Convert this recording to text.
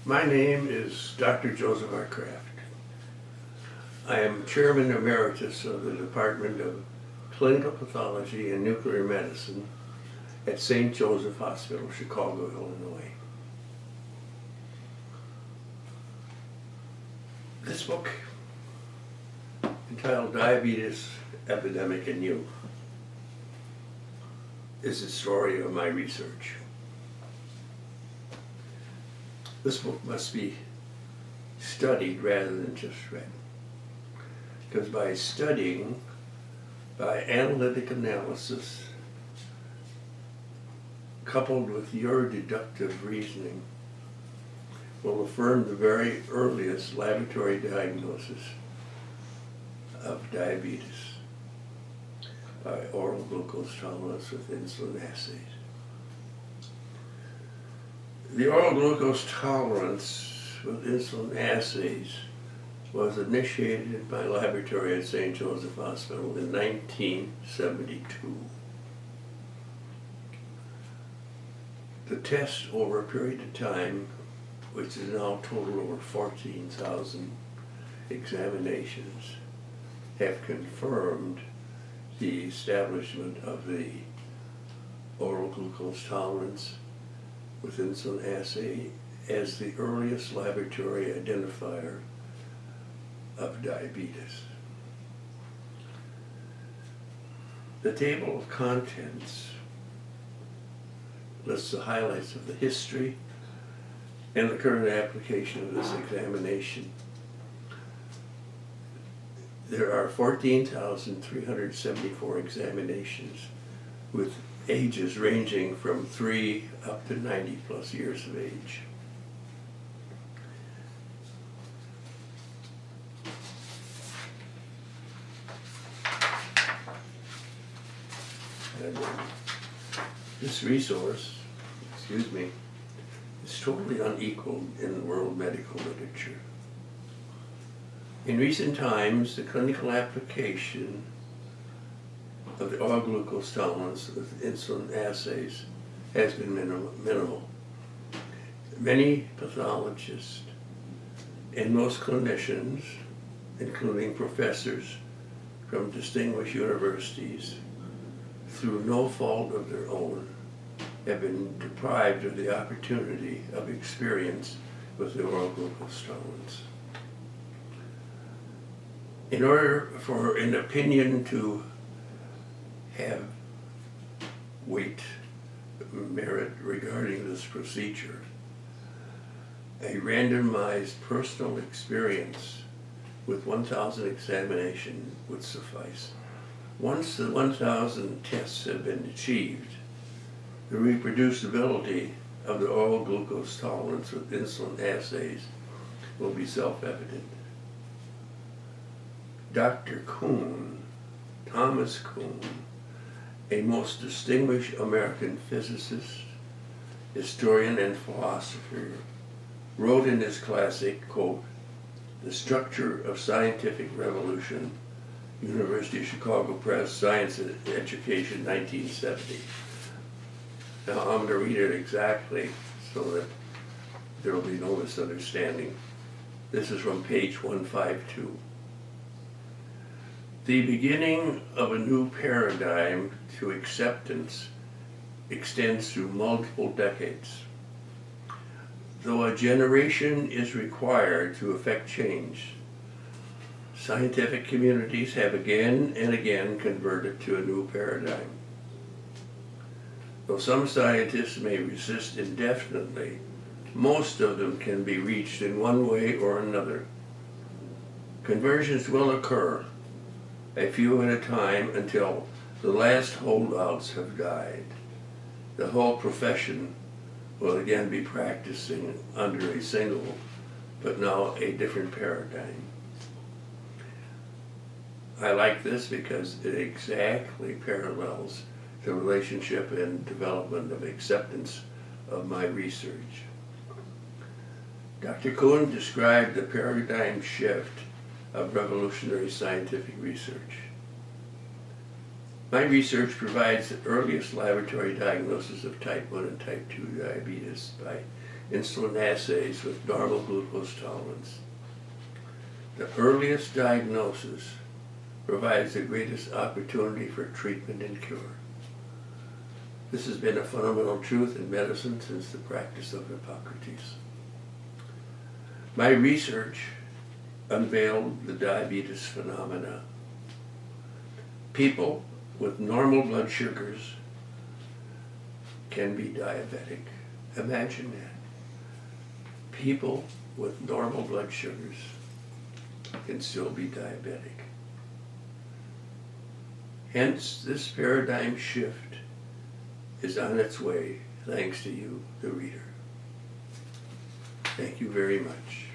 My name is Dr. Joseph R. Kraft. I am Chairman Emeritus of the Department of Clinical Pathology and Nuclear Medicine at St. Joseph Hospital, Chicago, Illinois. This book, entitled Diabetes, Epidemic, and You, is the story of my research. This book must be studied rather than just read, because by studying, by analytic analysis, coupled with your deductive reasoning, will affirm the very earliest laboratory diagnosis of diabetes by oral glucose tolerance with insulin assays. The oral glucose tolerance with insulin assays was initiated in my laboratory at St. Joseph Hospital in 1972. The test over a period of time, which is now total over 14,000 examinations, have confirmed the establishment of the oral glucose tolerance with insulin assay as the earliest laboratory identifier of diabetes. The table of contents lists the highlights of the history and the current application of this examination. There are 14,374 examinations with ages ranging from 3 up to 90 plus years of age. And this resource, is totally unequaled in world medical literature. In recent times, the clinical application of the oral glucose tolerance with insulin assays has been minimal. Many pathologists and most clinicians, including professors from distinguished universities, through no fault of their own, have been deprived of the opportunity of experience with the oral glucose tolerance. In order for an opinion to have weight, merit regarding this procedure, a randomized personal experience with 1,000 examinations would suffice. Once the 1,000 tests have been achieved, the reproducibility of the oral glucose tolerance with insulin assays will be self-evident. Dr. Kuhn, Thomas Kuhn, a most distinguished American physicist, historian, and philosopher, wrote in his classic, quote, "The Structure of Scientific Revolution," University of Chicago Press, Science Education, 1970. Now I'm going to read it exactly so that there will be no misunderstanding. This is from page 152. The beginning of a new paradigm to acceptance extends through multiple decades. Though a generation is required to effect change, scientific communities have again and again converted to a new paradigm. Though some scientists may resist indefinitely, most of them can be reached in one way or another. Conversions will occur, a few at a time, until the last holdouts have died. The whole profession will again be practicing under a single, but now a different paradigm. I like this because it exactly parallels the relationship and development of acceptance of my research. Dr. Kuhn described the paradigm shift of revolutionary scientific research. My research provides the earliest laboratory diagnosis of type 1 and type 2 diabetes by insulin assays with normal glucose tolerance. The earliest diagnosis provides the greatest opportunity for treatment and cure. This has been a fundamental truth in medicine since the practice of Hippocrates. My research unveiled the diabetes phenomena. People with normal blood sugars can be diabetic. Imagine that. People with normal blood sugars can still be diabetic. Hence, this paradigm shift is on its way, thanks to you, the reader. Thank you very much.